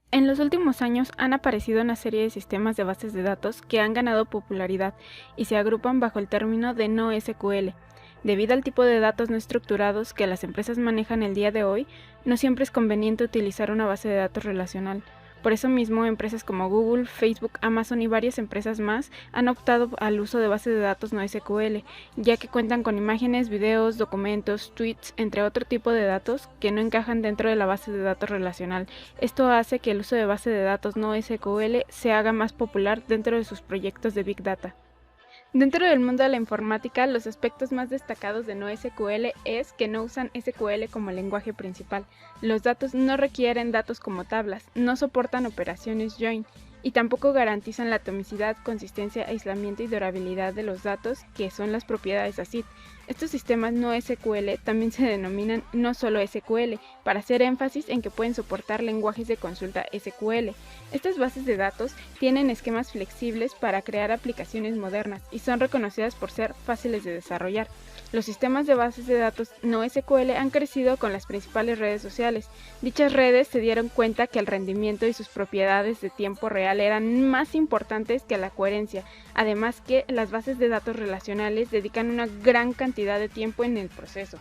En los últimos años han aparecido una serie de sistemas de bases de datos que han ganado popularidad y se agrupan bajo el término de NoSQL. Debido al tipo de datos no estructurados que las empresas manejan el día de hoy, no siempre es conveniente utilizar una base de datos relacional. Por eso mismo, empresas como Google, Facebook, Amazon y varias empresas más han optado al uso de bases de datos NoSQL, ya que cuentan con imágenes, videos, documentos, tweets, entre otro tipo de datos que no encajan dentro de la base de datos relacional. Esto hace que el uso de base de datos NoSQL se haga más popular dentro de sus proyectos de Big Data. Dentro del mundo de la informática, los aspectos más destacados de NoSQL es que no usan SQL como lenguaje principal. Los datos no requieren datos como tablas, no soportan operaciones join y tampoco garantizan la atomicidad, consistencia, aislamiento y durabilidad de los datos, que son las propiedades ACID. Estos sistemas NoSQL también se denominan no solo SQL, para hacer énfasis en que pueden soportar lenguajes de consulta SQL. Estas bases de datos tienen esquemas flexibles para crear aplicaciones modernas y son reconocidas por ser fáciles de desarrollar. Los sistemas de bases de datos NoSQL han crecido con las principales redes sociales. Dichas redes se dieron cuenta que el rendimiento y sus propiedades de tiempo real eran más importantes que la coherencia, además que las bases de datos relacionales dedican una gran cantidad de tiempo en el proceso.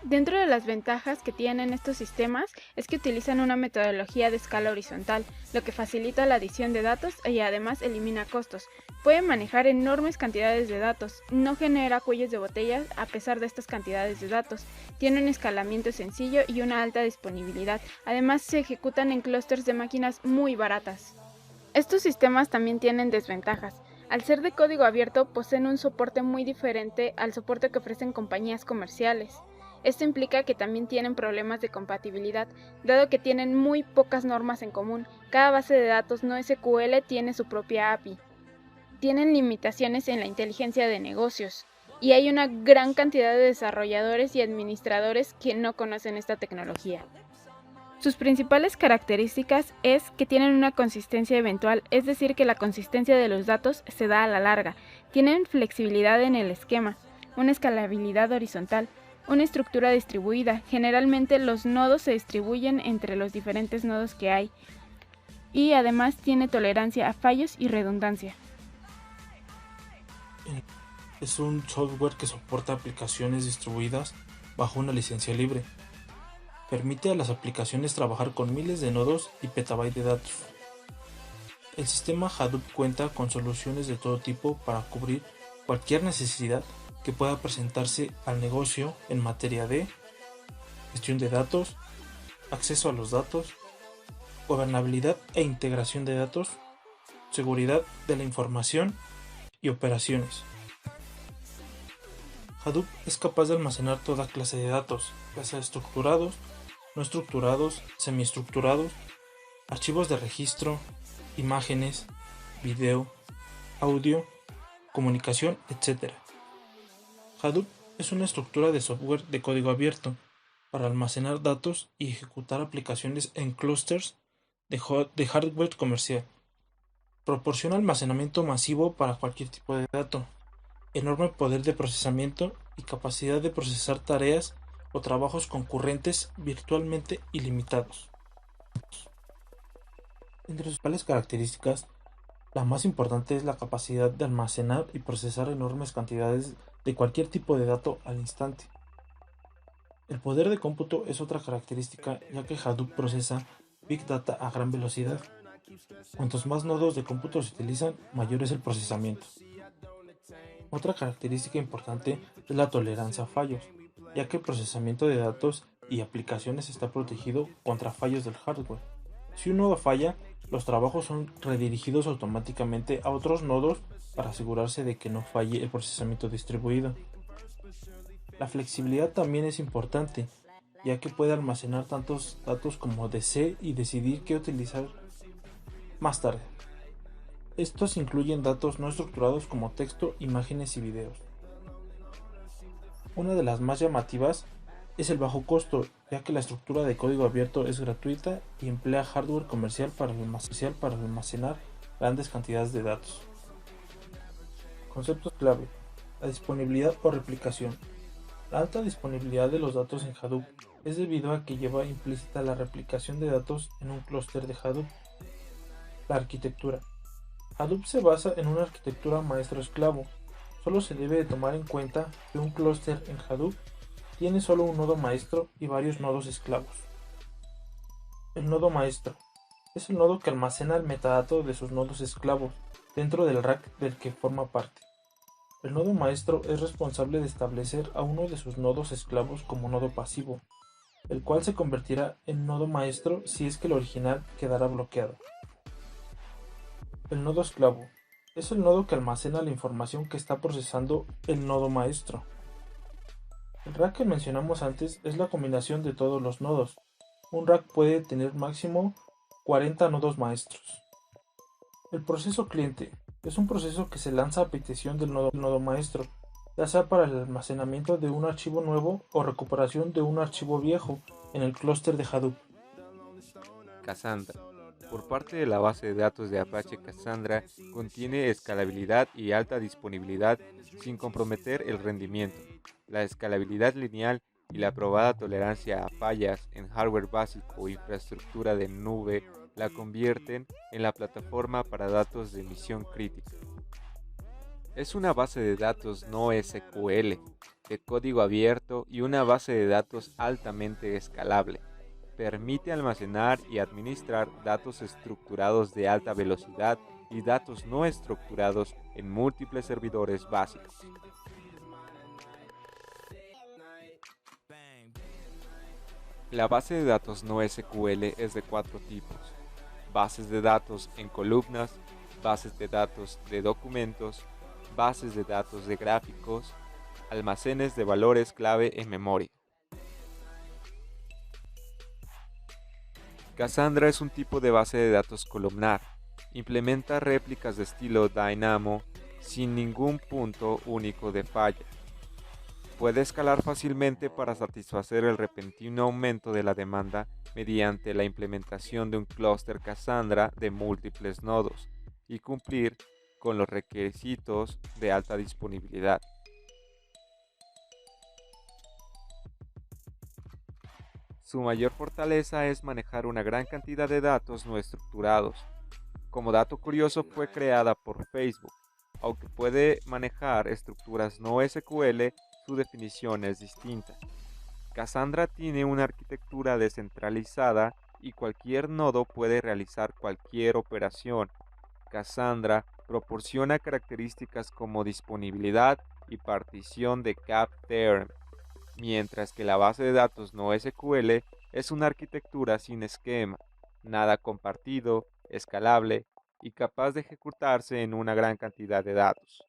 Dentro de las ventajas que tienen estos sistemas es que utilizan una metodología de escala horizontal, lo que facilita la adición de datos y además elimina costos. Puede manejar enormes cantidades de datos, no genera cuellos de botella a pesar de estas cantidades de datos, tiene un escalamiento sencillo y una alta disponibilidad, además se ejecutan en clústeres de máquinas muy baratas. Estos sistemas también tienen desventajas. Al ser de código abierto, poseen un soporte muy diferente al soporte que ofrecen compañías comerciales. Esto implica que también tienen problemas de compatibilidad, dado que tienen muy pocas normas en común. Cada base de datos NoSQL tiene su propia API. Tienen limitaciones en la inteligencia de negocios, y hay una gran cantidad de desarrolladores y administradores que no conocen esta tecnología. Sus principales características es que tienen una consistencia eventual, es decir, que la consistencia de los datos se da a la larga. Tienen flexibilidad en el esquema, una escalabilidad horizontal, una estructura distribuida. Generalmente los nodos se distribuyen entre los diferentes nodos que hay. Y además tiene tolerancia a fallos y redundancia. Es un software que soporta aplicaciones distribuidas bajo una licencia libre. Permite a las aplicaciones trabajar con miles de nodos y petabytes de datos. El sistema Hadoop cuenta con soluciones de todo tipo para cubrir cualquier necesidad que pueda presentarse al negocio en materia de gestión de datos, acceso a los datos, gobernabilidad e integración de datos, seguridad de la información y operaciones. Hadoop es capaz de almacenar toda clase de datos, ya sea estructurados, no estructurados, semiestructurados, archivos de registro, imágenes, video, audio, comunicación, etc. Hadoop es una estructura de software de código abierto para almacenar datos y ejecutar aplicaciones en clústeres de hardware comercial. Proporciona almacenamiento masivo para cualquier tipo de dato, enorme poder de procesamiento y capacidad de procesar tareas o trabajos concurrentes virtualmente ilimitados. Entre sus principales características, la más importante es la capacidad de almacenar y procesar enormes cantidades de cualquier tipo de dato al instante. El poder de cómputo es otra característica, ya que Hadoop procesa Big Data a gran velocidad. Cuantos más nodos de cómputo se utilizan, mayor es el procesamiento. Otra característica importante es la tolerancia a fallos, ya que el procesamiento de datos y aplicaciones está protegido contra fallos del hardware. Si un nodo falla, los trabajos son redirigidos automáticamente a otros nodos para asegurarse de que no falle el procesamiento distribuido. La flexibilidad también es importante, ya que puede almacenar tantos datos como desee y decidir qué utilizar más tarde. Estos incluyen datos no estructurados como texto, imágenes y videos. Una de las más llamativas es el bajo costo, ya que la estructura de código abierto es gratuita y emplea hardware comercial para almacenar grandes cantidades de datos. Conceptos clave: la disponibilidad o replicación. La alta disponibilidad de los datos en Hadoop es debido a que lleva implícita la replicación de datos en un clúster de Hadoop. La arquitectura. Hadoop se basa en una arquitectura maestro-esclavo. Solo se debe de tomar en cuenta que un clúster en Hadoop tiene solo un nodo maestro y varios nodos esclavos. El nodo maestro es el nodo que almacena el metadato de sus nodos esclavos dentro del rack del que forma parte. El nodo maestro es responsable de establecer a uno de sus nodos esclavos como nodo pasivo, el cual se convertirá en nodo maestro si es que el original quedará bloqueado. El nodo esclavo es el nodo que almacena la información que está procesando el nodo maestro. El rack que mencionamos antes es la combinación de todos los nodos. Un rack puede tener máximo 40 nodos maestros. El proceso cliente es un proceso que se lanza a petición del nodo maestro, ya sea para el almacenamiento de un archivo nuevo o recuperación de un archivo viejo en el clúster de Hadoop. Cassandra. Por parte de la base de datos de Apache, Cassandra contiene escalabilidad y alta disponibilidad sin comprometer el rendimiento. La escalabilidad lineal y la probada tolerancia a fallas en hardware básico o infraestructura de nube la convierten en la plataforma para datos de misión crítica. Es una base de datos no SQL, de código abierto y una base de datos altamente escalable. Permite almacenar y administrar datos estructurados de alta velocidad y datos no estructurados en múltiples servidores básicos. La base de datos no SQL es de 4 tipos: bases de datos en columnas, bases de datos de documentos, bases de datos de gráficos, almacenes de valores clave en memoria. Cassandra es un tipo de base de datos columnar. Implementa réplicas de estilo Dynamo sin ningún punto único de falla. Puede escalar fácilmente para satisfacer el repentino aumento de la demanda mediante la implementación de un clúster Cassandra de múltiples nodos y cumplir con los requisitos de alta disponibilidad. Su mayor fortaleza es manejar una gran cantidad de datos no estructurados. Como dato curioso, fue creada por Facebook. Aunque puede manejar estructuras no SQL, su definición es distinta. Cassandra tiene una arquitectura descentralizada y cualquier nodo puede realizar cualquier operación. Cassandra proporciona características como disponibilidad y partición de cap theorem, mientras que la base de datos no SQL es una arquitectura sin esquema, nada compartido, escalable y capaz de ejecutarse en una gran cantidad de datos.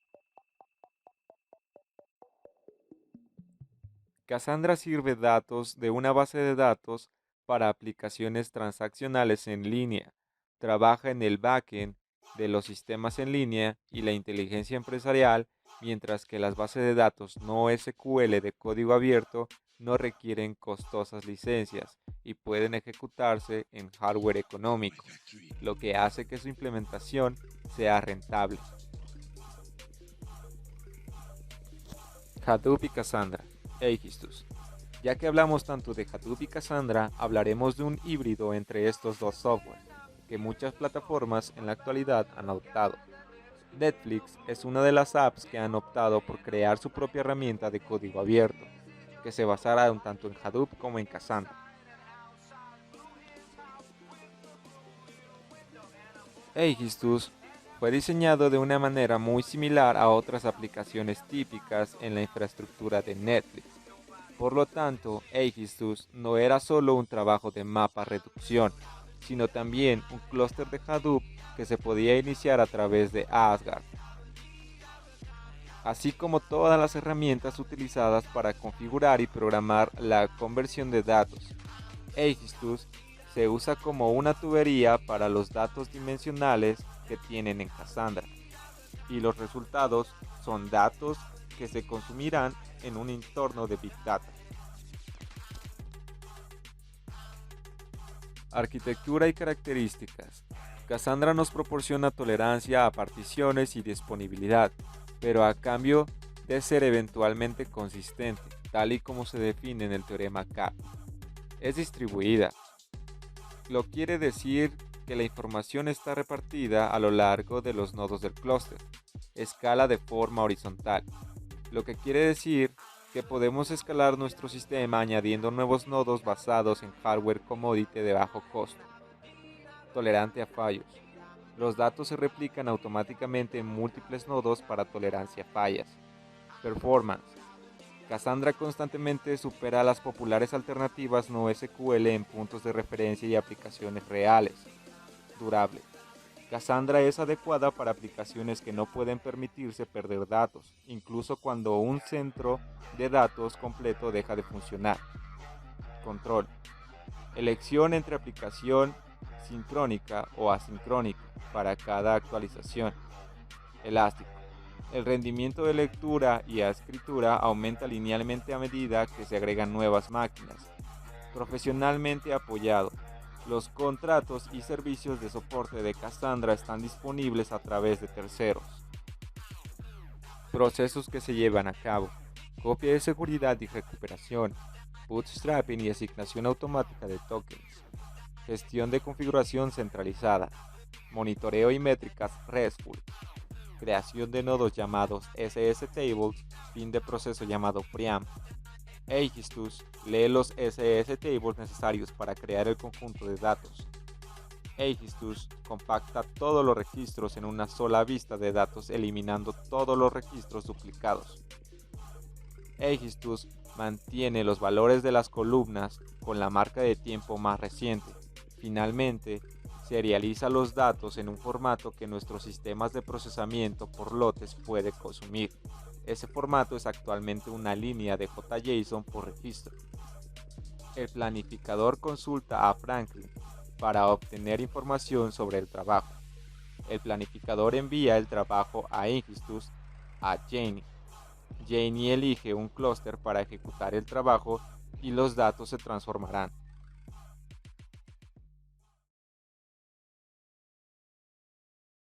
Cassandra sirve datos de una base de datos para aplicaciones transaccionales en línea, trabaja en el backend de los sistemas en línea y la inteligencia empresarial, mientras que las bases de datos no SQL de código abierto no requieren costosas licencias y pueden ejecutarse en hardware económico, lo que hace que su implementación sea rentable. Hadoop y Cassandra. Aegisthus. Ya que hablamos tanto de Hadoop y Cassandra, hablaremos de un híbrido entre estos dos software, que muchas plataformas en la actualidad han adoptado. Netflix es una de las apps que han optado por crear su propia herramienta de código abierto, que se basará tanto en Hadoop como en Cassandra. Aegisthus fue diseñado de una manera muy similar a otras aplicaciones típicas en la infraestructura de Netflix. Por lo tanto, Aegisthus no era solo un trabajo de mapa reducción, sino también un clúster de Hadoop que se podía iniciar a través de Asgard, así como todas las herramientas utilizadas para configurar y programar la conversión de datos. Aegisthus se usa como una tubería para los datos dimensionales que tienen en Cassandra, y los resultados son datos que se consumirán en un entorno de Big Data. Arquitectura y características. Cassandra nos proporciona tolerancia a particiones y disponibilidad, pero a cambio de ser eventualmente consistente. tal y como se define en el teorema CAP. Es distribuida. Lo quiere decir que la información está repartida a lo largo de los nodos del clúster, escala de forma horizontal, lo que quiere decir que podemos escalar nuestro sistema añadiendo nuevos nodos basados en hardware commodity de bajo costo, tolerante a fallos. Los datos se replican automáticamente en múltiples nodos para tolerancia a fallas. Performance. Cassandra constantemente supera a las populares alternativas NoSQL en puntos de referencia y aplicaciones reales. Durable. Cassandra es adecuada para aplicaciones que no pueden permitirse perder datos, incluso cuando un centro de datos completo deja de funcionar. Control. Elección entre aplicación sincrónica o asincrónica para cada actualización. Elástico. El rendimiento de lectura y escritura aumenta linealmente a medida que se agregan nuevas máquinas. Profesionalmente apoyado. Los contratos y servicios de soporte de Cassandra están disponibles a través de terceros. Procesos que se llevan a cabo. Copia de seguridad y recuperación. Bootstrapping y asignación automática de tokens. Gestión de configuración centralizada. Monitoreo y métricas RESTful. Creación de nodos llamados SSTables. Fin de proceso llamado preamp. Aegistus lee los SSTables necesarios para crear el conjunto de datos. Aegistus compacta todos los registros en una sola vista de datos, eliminando todos los registros duplicados. Aegistus mantiene los valores de las columnas con la marca de tiempo más reciente. Finalmente, serializa los datos en un formato que nuestros sistemas de procesamiento por lotes puede consumir. Ese formato es actualmente una línea de JSON por registro. El planificador consulta a Franklin para obtener información sobre el trabajo. El planificador envía el trabajo a Aegistus a Janie. Janie elige un clúster para ejecutar el trabajo y los datos se transformarán.